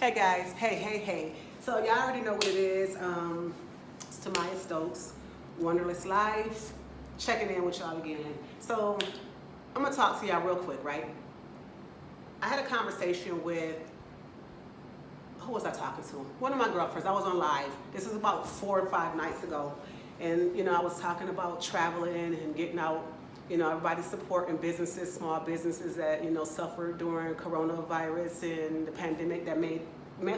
Hey guys, hey. So y'all already know what it is. It's Tumiastokes, Wonderless Life, checking in with y'all again. So I'm gonna talk to y'all real quick, right? I had a conversation with, who was I talking to? One of my girlfriends. I was on live. This is about 4 or 5 nights ago. And I was talking about traveling and getting out. Everybody supporting businesses, small businesses that, suffered during coronavirus and the pandemic that made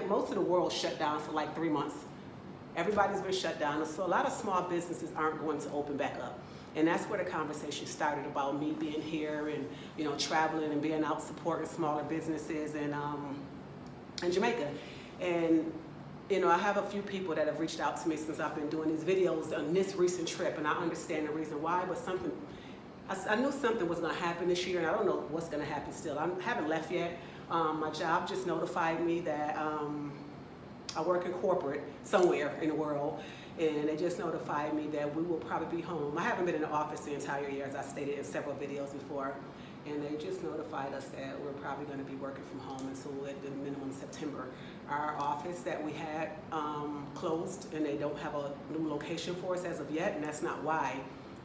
most of the world shut down for like 3 months. Everybody's been shut down. So a lot of small businesses aren't going to open back up. And that's where the conversation started about me being here and, traveling and being out supporting smaller businesses in Jamaica. And I have a few people that have reached out to me since I've been doing these videos on this recent trip, and I understand the reason why, but I knew something was going to happen this year, and I don't know what's going to happen still. I haven't left yet. My job just notified me that I work in corporate somewhere in the world, and they just notified me that we will probably be home. I haven't been in the office the entire year, as I stated in several videos before, and they just notified us that we're probably going to be working from home until at the minimum September. Our office that we had closed, and they don't have a new location for us as of yet, and that's not why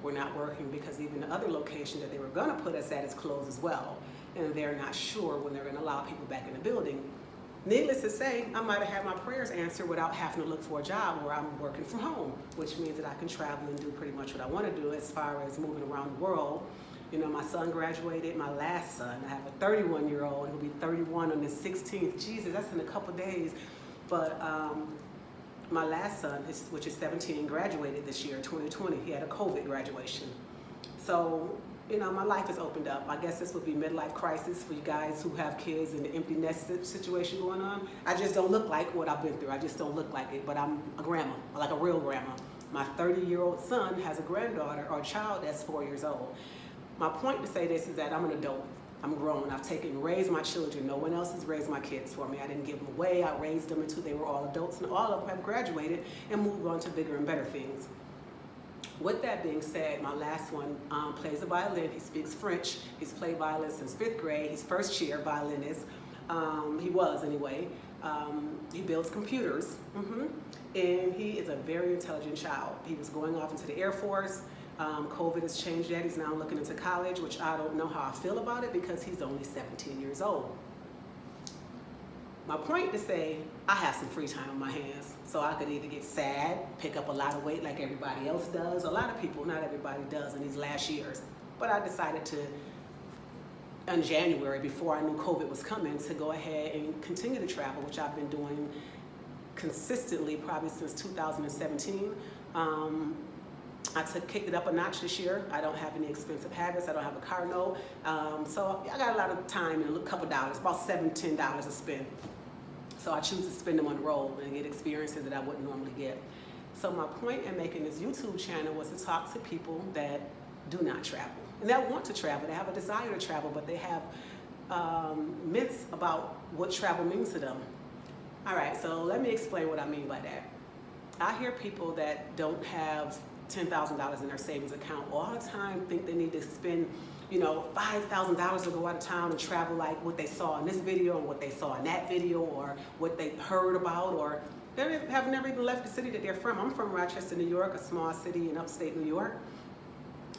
we're not working, because even the other location that they were going to put us at is closed as well, and they're not sure when they're going to allow people back in the building. Needless to say, I might have had my prayers answered without having to look for a job where I'm working from home, which means that I can travel and do pretty much what I want to do as far as moving around the world. My son graduated, my last son. I have a 31-year-old, he'll be 31 on the 16th. Jesus, that's in a couple days. But my last son, which is 17, graduated this year, 2020. He had a COVID graduation. So, my life has opened up. I guess this would be midlife crisis for you guys who have kids and the empty nest situation going on. I just don't look like what I've been through. I just don't look like it, but I'm a grandma, like a real grandma. My 30-year-old son has a granddaughter or a child that's 4 years old. My point to say this is that I'm an adult. I'm grown. I've raised my children. No one else has raised my kids for me. I didn't give them away. I raised them until they were all adults, and all of them have graduated and moved on to bigger and better things. With that being said, my last one plays the violin. He speaks French. He's played violin since 5th grade. He's first year violinist. He was anyway. He builds computers, and he is a very intelligent child. He was going off into the Air Force. COVID has changed that. He's now looking into college, which I don't know how I feel about it because he's only 17 years old. My point to say, I have some free time on my hands, so I could either get sad, pick up a lot of weight like everybody else does. A lot of people, not everybody does in these last years, but I decided to, in January, before I knew COVID was coming, to go ahead and continue to travel, which I've been doing consistently probably since 2017. I kicked it up a notch this year. I don't have any expensive habits. I don't have a car note. So I got a lot of time and a couple dollars, about $7, $10 to spend. So I choose to spend them on the road and get experiences that I wouldn't normally get. So my point in making this YouTube channel was to talk to people that do not travel and that want to travel. They have a desire to travel, but they have myths about what travel means to them. All right, so let me explain what I mean by that. I hear people that don't have $10,000 in their savings account all the time think they need to spend, $5,000 to go out of town and travel like what they saw in this video and what they saw in that video or what they heard about, or they have never even left the city that they're from. I'm from Rochester, New York, a small city in upstate New York.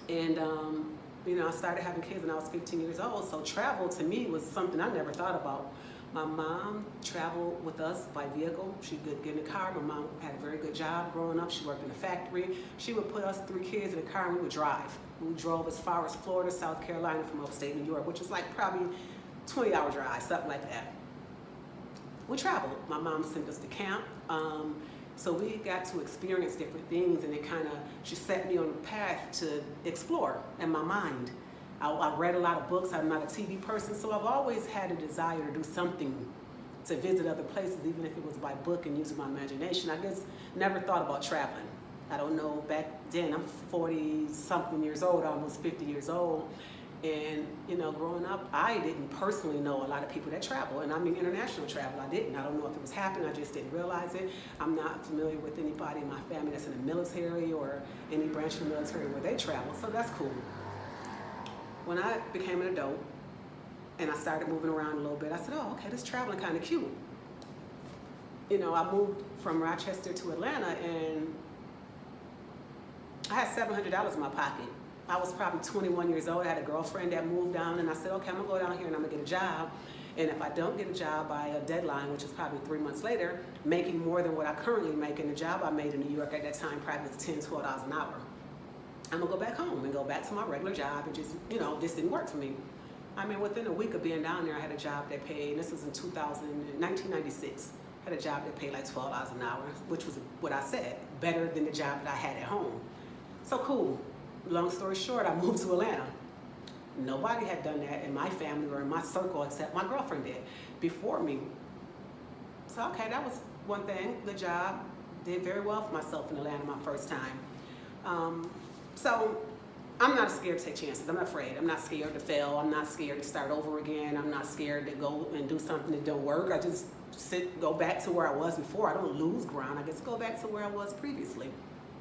And, I started having kids when I was 15 years old, so travel to me was something I never thought about. My mom traveled with us by vehicle. She could get in the car. My mom had a very good job growing up. She worked in a factory. She would put us 3 kids in the car and we would drive. We drove as far as Florida, South Carolina from upstate New York, which was like probably 20-hour drive, something like that. We traveled. My mom sent us to camp. So we got to experience different things, and she set me on a path to explore in my mind. I read a lot of books. I'm not a TV person, so I've always had a desire to do something, to visit other places, even if it was by book and using my imagination. I just never thought about traveling. I don't know, back then, I'm 40-something years old, almost 50 years old, and growing up, I didn't personally know a lot of people that travel, and I mean international travel. I didn't. I don't know if it was happening. I just didn't realize it. I'm not familiar with anybody in my family that's in the military or any branch of the military where they travel, so that's cool. When I became an adult and I started moving around a little bit, I said, oh, okay, this traveling kind of cute. I moved from Rochester to Atlanta, and I had $700 in my pocket. I was probably 21 years old. I had a girlfriend that moved down, and I said, okay, I'm gonna go down here and I'm gonna get a job. And if I don't get a job by a deadline, which is probably 3 months later, making more than what I currently make, and the job I made in New York at that time probably was $10, $12 an hour, I'm gonna go back home and go back to my regular job, and just, this didn't work for me. I mean, within a week of being down there, I had a job that paid, this was in 1996, I had a job that paid like $12 an hour, which was what I said, better than the job that I had at home. So cool. Long story short, I moved to Atlanta. Nobody had done that in my family or in my circle except my girlfriend did before me. So okay, that was one thing. Good job. Did very well for myself in Atlanta my first time. So I'm not scared to take chances. I'm not afraid. I'm not scared to fail. I'm not scared to start over again. I'm not scared to go and do something that don't work. I just go back to where I was before. I don't lose ground. I just go back to where I was previously.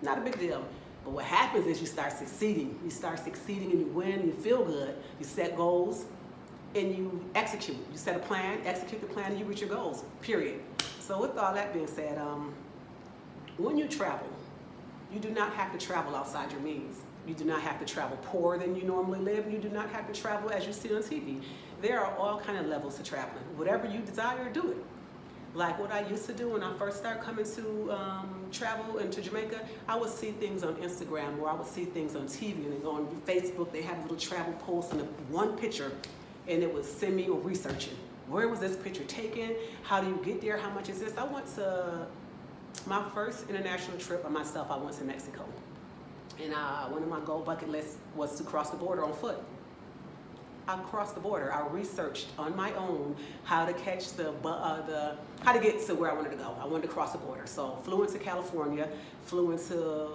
Not a big deal. But what happens is you start succeeding. You start succeeding and you win, you feel good. You set goals and you execute. You set a plan, execute the plan, and you reach your goals, period. So with all that being said, when you travel, you do not have to travel outside your means. You do not have to travel poorer than you normally live, and you do not have to travel as you see on TV. There are all kind of levels to traveling. Whatever you desire, do it. Like what I used to do when I first started coming to travel into Jamaica, I would see things on Instagram, or I would see things on TV, and on Facebook they have a little travel post and one picture, and it would send me researching. Where was this picture taken? How do you get there? How much is this? I went to my first international trip by myself. I went to Mexico, and one of my goal bucket lists was to cross the border on foot. I crossed the border. I researched on my own how to catch how to get to where I wanted to go. I wanted to cross the border. So flew into California, flew into,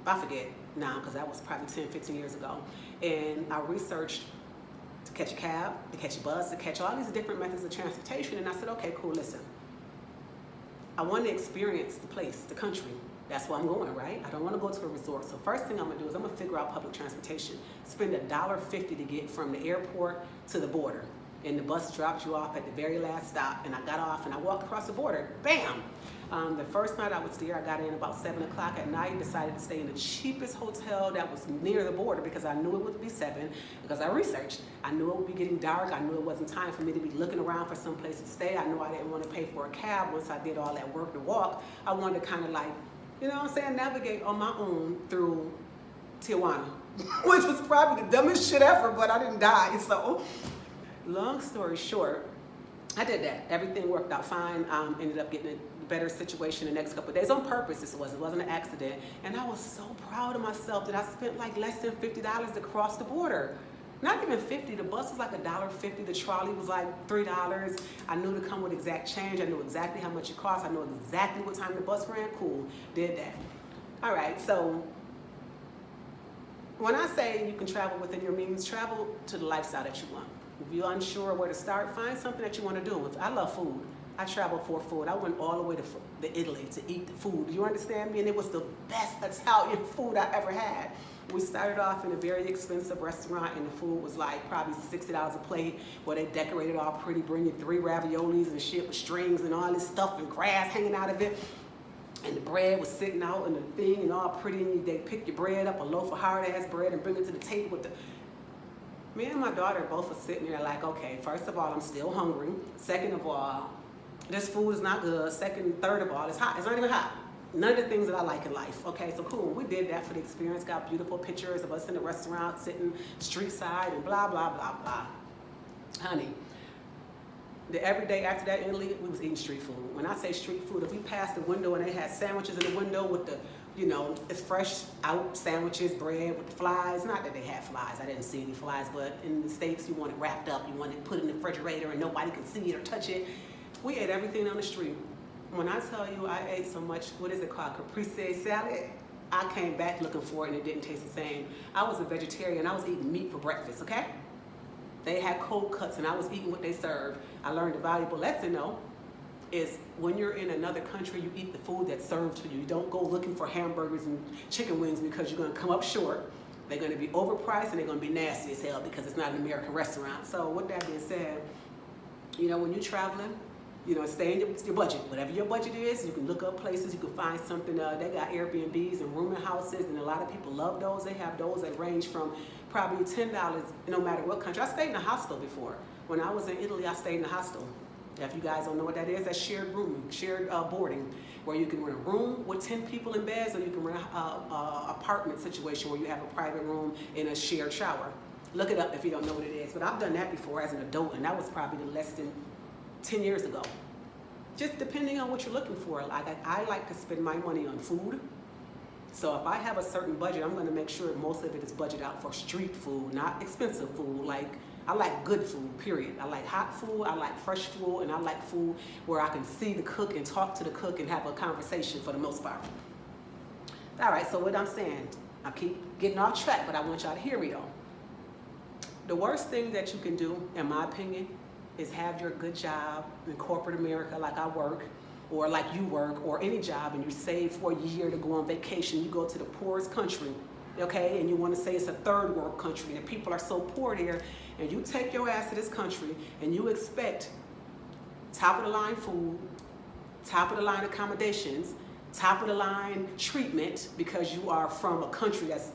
I forget now because that was probably 10, 15 years ago. And I researched to catch a cab, to catch a bus, to catch all these different methods of transportation. And I said, okay, cool, listen. I want to experience the place, the country. That's where I'm going, right? I don't want to go to a resort. So first thing I'm gonna do is I'm gonna figure out public transportation. Spend $1.50 to get from the airport to the border. And the bus dropped you off at the very last stop, and I got off and I walked across the border, bam! The first night I was there, I got in about 7 o'clock at night, decided to stay in the cheapest hotel that was near the border because I knew it would be 7, because I researched. I knew it would be getting dark. I knew it wasn't time for me to be looking around for some place to stay. I knew I didn't want to pay for a cab once I did all that work to walk. I wanted to kind of like, navigate on my own through Tijuana, which was probably the dumbest shit ever, but I didn't die. So long story short, I did that. Everything worked out fine. Ended up getting a better situation the next couple of days on purpose. It wasn't an accident. And I was so proud of myself that I spent like less than $50 to cross the border. Not even 50, the bus was like $1.50, the trolley was like $3. I knew to come with exact change, I knew exactly how much it cost, I knew exactly what time the bus ran, cool, did that. All right, so when I say you can travel within your means, travel to the lifestyle that you want. If you're unsure where to start, find something that you want to do. I love food. I travel for food. I went all the way to Italy to eat the food. You understand me? And it was the best Italian food I ever had. We started off in a very expensive restaurant, and the food was like probably $60 a plate, where they decorated all pretty, bring you 3 raviolis and shit with strings and all this stuff and grass hanging out of it. And the bread was sitting out in the thing and all pretty, and they pick your bread up, a loaf of hard-ass bread, and bring it to the table with the... Me and my daughter both were sitting there like, okay, first of all, I'm still hungry. Second of all, this food is not good. Third of all, it's hot. It's not even hot. None of the things that I like in life. Okay, so cool. We did that for the experience. Got beautiful pictures of us in the restaurant, sitting street side and blah, blah, blah, blah. Honey, every day after that in Italy, we was eating street food. When I say street food, if we passed the window and they had sandwiches in the window with the, it's fresh out sandwiches, bread with the flies. Not that they had flies. I didn't see any flies, but in the States, you want it wrapped up. You want it put in the refrigerator and nobody can see it or touch it. We ate everything on the street. When I tell you I ate so much, what is it called, caprese salad, I came back looking for it and it didn't taste the same. I was a vegetarian. I was eating meat for breakfast, okay? They had cold cuts and I was eating what they served. I learned a valuable lesson though, is when you're in another country, you eat the food that's served to you. You don't go looking for hamburgers and chicken wings because you're gonna come up short. They're gonna be overpriced and they're gonna be nasty as hell because it's not an American restaurant. So with that being said, when you're traveling, stay in your budget. Whatever your budget is, you can look up places, you can find something. They got Airbnbs and rooming houses, and a lot of people love those. They have those that range from probably $10, no matter what country. I stayed in a hostel before. When I was in Italy, I stayed in a hostel. If you guys don't know what that is, that's shared rooming, shared boarding, where you can rent a room with 10 people in beds, or you can rent a apartment situation where you have a private room and a shared shower. Look it up if you don't know what it is. But I've done that before as an adult, and that was probably less than 10 years ago. Just depending on what you're looking for. Like I like to spend my money on food. So if I have a certain budget, I'm going to make sure most of it is budgeted out for street food, not expensive food. Like I like good food, period. I like hot food, I like fresh food, and I like food where I can see the cook and talk to the cook and have a conversation for the most part. All right, so what I'm saying, I keep getting off track, but I want y'all to hear me though. The worst thing that you can do, in my opinion, is have your good job in corporate America like I work, or like you work, or any job, and you save for a year to go on vacation. You go to the poorest country, okay, and you want to say it's a third world country, and people are so poor there, and you take your ass to this country, and you expect top of the line food, top of the line accommodations, top of the line treatment, because you are from a country that's,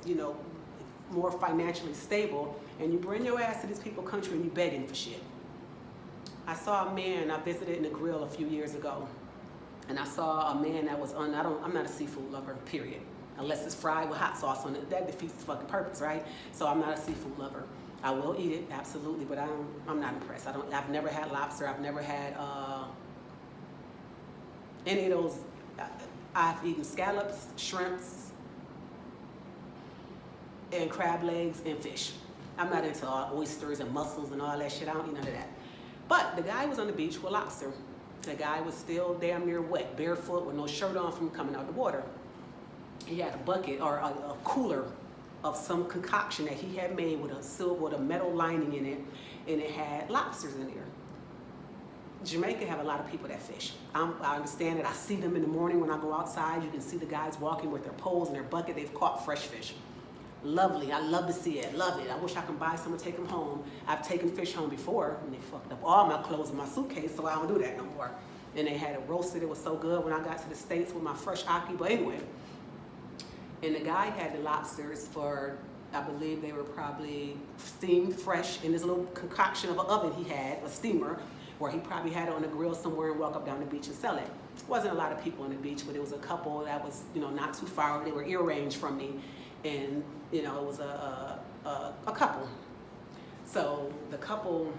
more financially stable, and you bring your ass to these people's country and you begging for shit. I saw a man, I visited in a grill a few years ago, and I saw a man that was I'm not a seafood lover, period. Unless it's fried with hot sauce on it, that defeats the fucking purpose, right? So I'm not a seafood lover. I will eat it, absolutely, but I'm not impressed. I've never had lobster. I've never had any of those. I've eaten scallops, shrimps, and crab legs and fish. I'm not into oysters and mussels and all that shit. I don't eat none of that. But the guy was on the beach with lobster. The guy was still damn near wet, barefoot, with no shirt on from coming out the water. He had a bucket or a cooler of some concoction that he had made with a metal lining in it, and it had lobsters in there. Jamaica have a lot of people that fish. I understand it. I see them in the morning when I go outside. You can see the guys walking with their poles and their bucket. They've caught fresh fish. Lovely. I love to see it. Love it. I wish I could buy some and take them home. I've taken fish home before, and they fucked up all my clothes in my suitcase, so I don't do that no more. And they had it roasted. It was so good when I got to the States with my fresh aki. But anyway, and the guy had the lobsters for, I believe they were probably steamed fresh in this little concoction of an oven he had, a steamer, where he probably had it on a grill somewhere and walk up down the beach and sell it. Wasn't a lot of people on the beach, but it was a couple that was, not too far. They were ear range from me, and it was a couple. So the couple,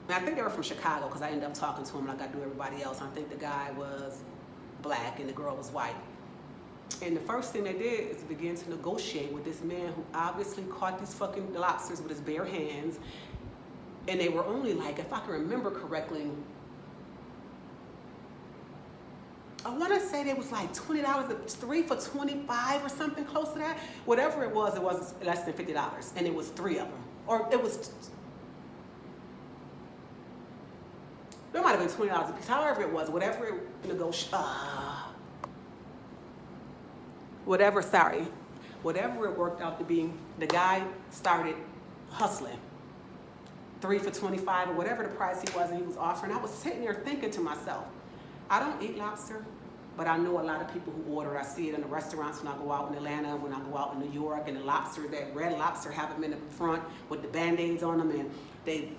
I think they were from Chicago, because I ended up talking to him like I do everybody else. I think the guy was black and the girl was white. And the first thing they did is begin to negotiate with this man who obviously caught these fucking lobsters with his bare hands. And they were only like, if I can remember correctly, I want to say they was like $20, 3 for $25 or something close to that. Whatever it was less than $50, and it was 3 of them. Or it was, it might have been $20 a piece, however it was, whatever it whatever it worked out to be, the guy started hustling. 3 for $25 or whatever the price he was, and he was offering. I was sitting there thinking to myself, I don't eat lobster, but I know a lot of people who order. I see it in the restaurants when I go out in Atlanta, when I go out in New York, and the lobster, that red lobster, have them in the front with the Band-Aids on them, and they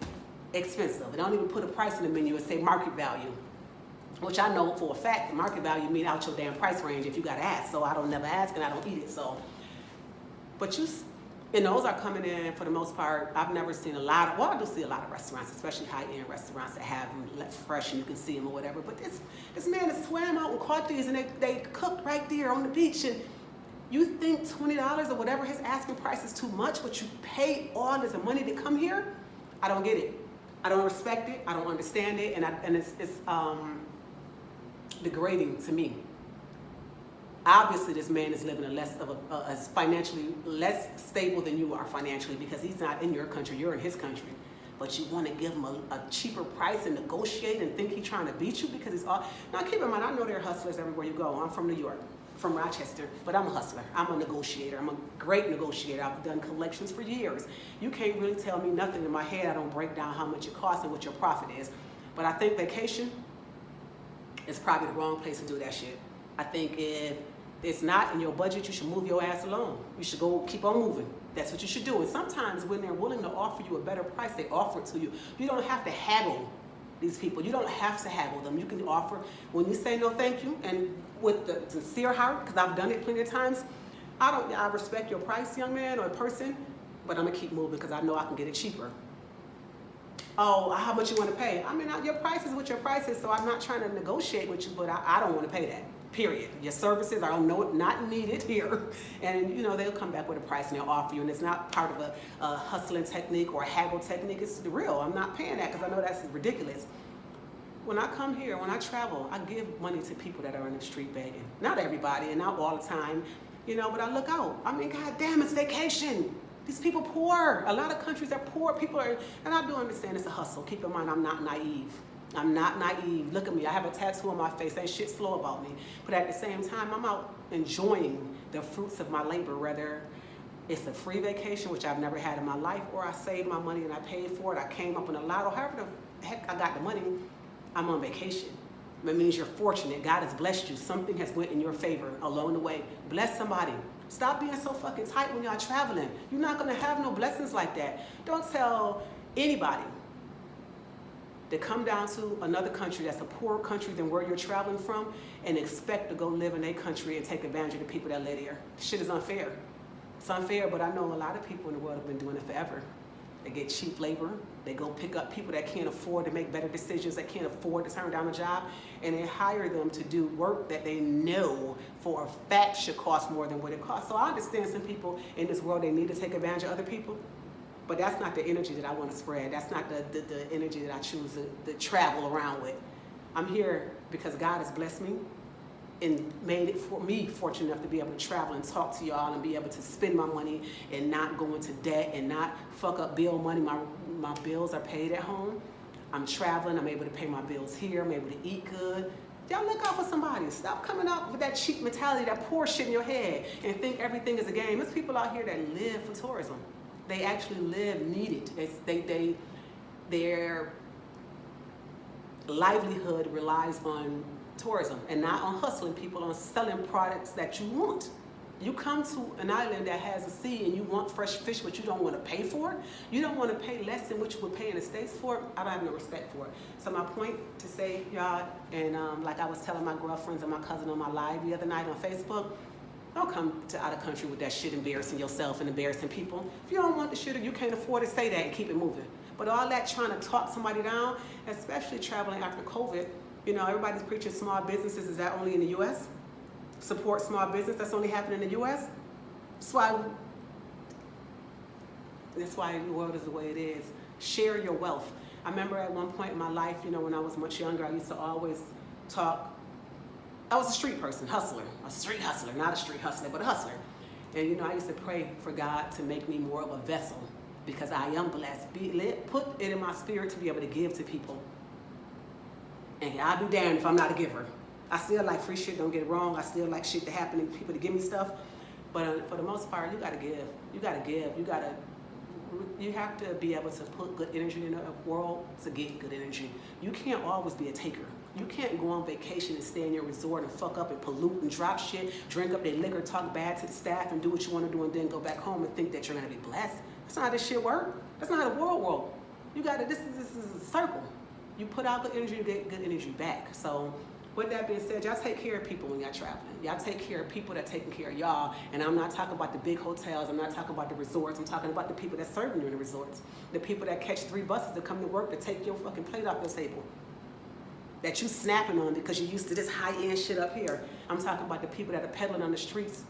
expensive. They don't even put a price in the menu and say market value, which I know for a fact the market value mean out your damn price range if you got to ask. So I don't never ask and I don't eat it. So, but and those are coming in for the most part. I've never seen a lot of, well, I do see a lot of restaurants, especially high-end restaurants that have them left fresh and you can see them or whatever. But this man has swam out and caught these, and they cooked right there on the beach. And you think $20 or whatever his asking price is too much, but you pay all this money to come here? I don't get it. I don't respect it. I don't understand it, and it's degrading to me. Obviously, this man is living as financially less stable than you are financially, because he's not in your country, you're in his country. But you want to give him a cheaper price and negotiate and think he's trying to beat you because he's all. Now, keep in mind, I know there are hustlers everywhere you go. I'm from New York, from Rochester, but I'm a hustler. I'm a negotiator. I'm a great negotiator. I've done collections for years. You can't really tell me nothing in my head. I don't break down how much it costs and what your profit is. But I think vacation is probably the wrong place to do that shit. I think if it's not in your budget, you should move your ass along. You should go keep on moving. That's what you should do. And sometimes when they're willing to offer you a better price, they offer it to you. You don't have to haggle these people. You don't have to haggle them. You can offer, when you say no thank you, and with the sincere heart, because I've done it plenty of times, I respect your price, young man or person, but I'm gonna keep moving because I know I can get it cheaper. Oh, how much you want to pay? I mean, your price is what your price is, so I'm not trying to negotiate with you, but I don't want to pay that. Period. Your services are not needed here, and you know they'll come back with a price and they'll offer you, and it's not part of a hustling technique or a haggle technique. It's the real. I'm not paying that because I know that's ridiculous. When I come here, when I travel, I give money to people that are in the street begging. Not everybody, and not all the time, you know. But I look out. I mean, God damn, it's vacation. These people poor. A lot of countries are poor. People are, and I do understand it's a hustle. Keep in mind, I'm not naive. I'm not naive. Look at me. I have a tattoo on my face. Ain't shit slow about me. But at the same time, I'm out enjoying the fruits of my labor, whether it's a free vacation, which I've never had in my life, or I saved my money and I paid for it. I came up in a lotto. However the heck I got the money, I'm on vacation. That means you're fortunate. God has blessed you. Something has went in your favor along the way. Bless somebody. Stop being so fucking tight when y'all traveling. You're not going to have no blessings like that. Don't tell anybody to come down to another country that's a poorer country than where you're traveling from and expect to go live in their country and take advantage of the people that live there. Shit is unfair. It's unfair, but I know a lot of people in the world have been doing it forever. They get cheap labor. They go pick up people that can't afford to make better decisions, that can't afford to turn down a job, and they hire them to do work that they know for a fact should cost more than what it costs. So I understand some people in this world, they need to take advantage of other people, but that's not the energy that I want to spread. That's not the energy that I choose to travel around with. I'm here because God has blessed me and made it for me fortunate enough to be able to travel and talk to y'all and be able to spend my money and not go into debt and not fuck up bill money. My bills are paid at home. I'm traveling. I'm able to pay my bills here. I'm able to eat good. Y'all look out for somebody. Stop coming out with that cheap mentality, that poor shit in your head and think everything is a game. There's people out here that live for tourism. They actually live, need it. Their livelihood relies on tourism and not on hustling people, on selling products that you want. You come to an island that has a sea and you want fresh fish, but you don't want to pay for it. You don't want to pay less than what you would pay in the States for it. I don't have no respect for it. So my point to say, y'all, and like I was telling my girlfriends and my cousin on my live the other night on Facebook, don't come to out of country with that shit embarrassing yourself and embarrassing people. If you don't want the shit or you can't afford to say that and keep it moving. But all that trying to talk somebody down, especially traveling after COVID, you know, everybody's preaching small businesses. Is that only in the U.S.? Support small business, that's only happening in the U.S.? That's why the world is the way it is. Share your wealth. I remember at one point in my life, you know, when I was much younger, I used to always talk. I was a street person, hustler. A street hustler, not a street hustler, but a hustler. And, you know, I used to pray for God to make me more of a vessel because I am blessed. Put it in my spirit to be able to give to people. And I'll be damned if I'm not a giver. I still like free shit, don't get it wrong. I still like shit to happen and people to give me stuff. But for the most part, you gotta give. You gotta give. You have to be able to put good energy in a world to get good energy. You can't always be a taker. You can't go on vacation and stay in your resort and fuck up and pollute and drop shit, drink up their liquor, talk bad to the staff and do what you wanna do and then go back home and think that you're gonna be blessed. That's not how this shit works. That's not how the world works. You gotta, this is a circle. You put out good energy, you get good energy back. So with that being said, y'all take care of people when y'all traveling. Y'all take care of people that taking care of y'all. And I'm not talking about the big hotels. I'm not talking about the resorts. I'm talking about the people that serving you in the resorts. The people that catch 3 buses to come to work to take your fucking plate off your table. That you snapping on because you're used to this high-end shit up here. I'm talking about the people that are peddling on the streets.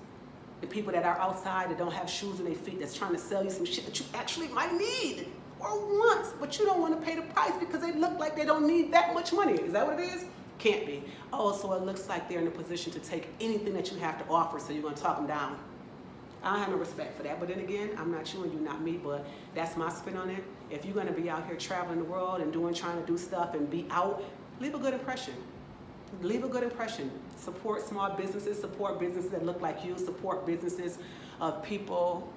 The people that are outside that don't have shoes on their feet that's trying to sell you some shit that you actually might need or want, but you don't want to pay the price because they look like they don't need that much money. Is that what it is? Can't be. Oh, so it looks like they're in a position to take anything that you have to offer, so you're going to talk them down. I don't have no respect for that. But then again, I'm not you and you're not me, but that's my spin on it. If you're going to be out here traveling the world and trying to do stuff and be out, leave a good impression. Leave a good impression. Support small businesses, support businesses that look like you, support businesses of people.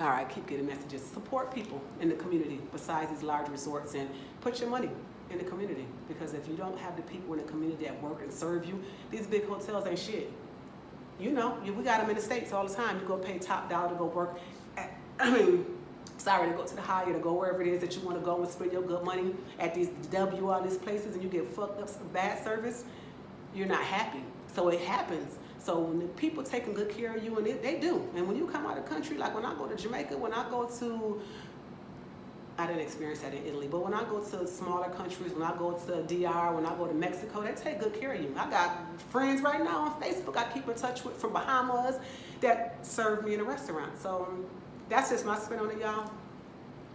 All right, keep getting messages. Support people in the community besides these large resorts and put your money in the community. Because if you don't have the people in the community that work and serve you, these big hotels ain't shit. You know, we got them in the States all the time. You go pay top dollar to go work to go to the Hyatt or go wherever it is that you want to go and spend your good money at these all these places, and you get fucked up some bad service, you're not happy. So it happens. So when the people taking good care of you, and they do. And when you come out of the country, like when I go to Jamaica, when I go to, I didn't experience that in Italy, but when I go to smaller countries, when I go to DR, when I go to Mexico, they take good care of you. I got friends right now on Facebook I keep in touch with from Bahamas that serve me in a restaurant. So that's just my spin on it, y'all.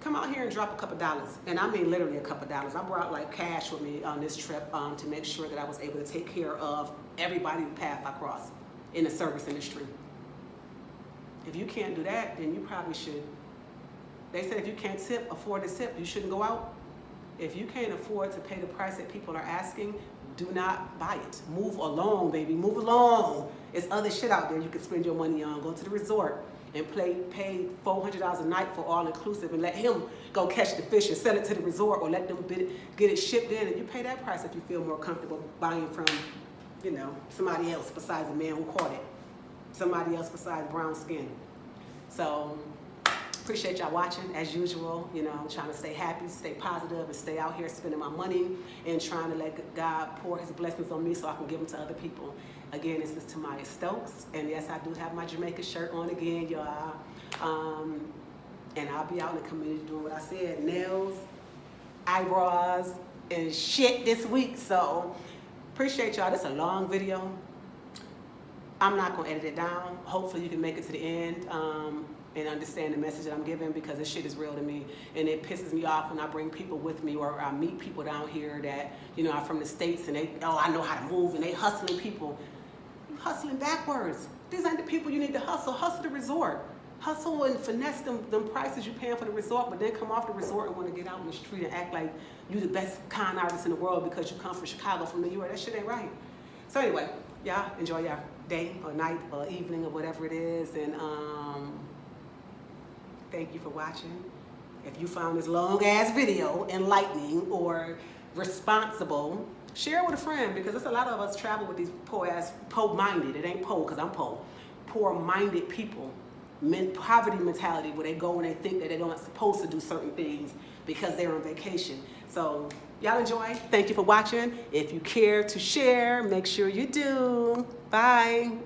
Come out here and drop a couple dollars. And I mean literally a couple dollars. I brought like cash with me on this trip to make sure that I was able to take care of everybody's path I cross in the service industry. If you can't do that, then you probably should. They said if you can't afford to tip, you shouldn't go out. If you can't afford to pay the price that people are asking, do not buy it. Move along, baby, move along. There's other shit out there you can spend your money on. Go to the resort and pay $400 a night for all inclusive and let him go catch the fish and sell it to the resort, or let them get it shipped in, and you pay that price if you feel more comfortable buying from, you know, somebody else besides the man who caught it. Somebody else besides brown skin. So appreciate y'all watching as usual. You know, I'm trying to stay happy, stay positive, and stay out here spending my money and trying to let God pour his blessings on me so I can give them to other people. Again, this is Tumiastokes, and yes, I do have my Jamaica shirt on again, y'all. And I'll be out in the community doing what I said, nails, eyebrows, and shit this week. So appreciate y'all. This is a long video. I'm not gonna edit it down. Hopefully you can make it to the end and understand the message that I'm giving, because this shit is real to me, and it pisses me off when I bring people with me, or I meet people down here that, you know, are from the States, and they, oh, I know how to move, and they hustling people. You hustling backwards. These ain't the people you need to hustle. Hustle the resort. Hustle and finesse them prices you're paying for the resort, but then come off the resort and want to get out in the street and act like you the best con artist in the world because you come from Chicago, from New York. That shit ain't right. So anyway, y'all enjoy your day or night or evening or whatever it is, and thank you for watching. If you found this long ass video enlightening or responsible, share it with a friend, because there's a lot of us travel with these poor-minded, it ain't poor because I'm poor-minded people, poverty mentality, where they go and they think that they're not supposed to do certain things because they're on vacation. So y'all enjoy. Thank you for watching. If you care to share, make sure you do. Bye.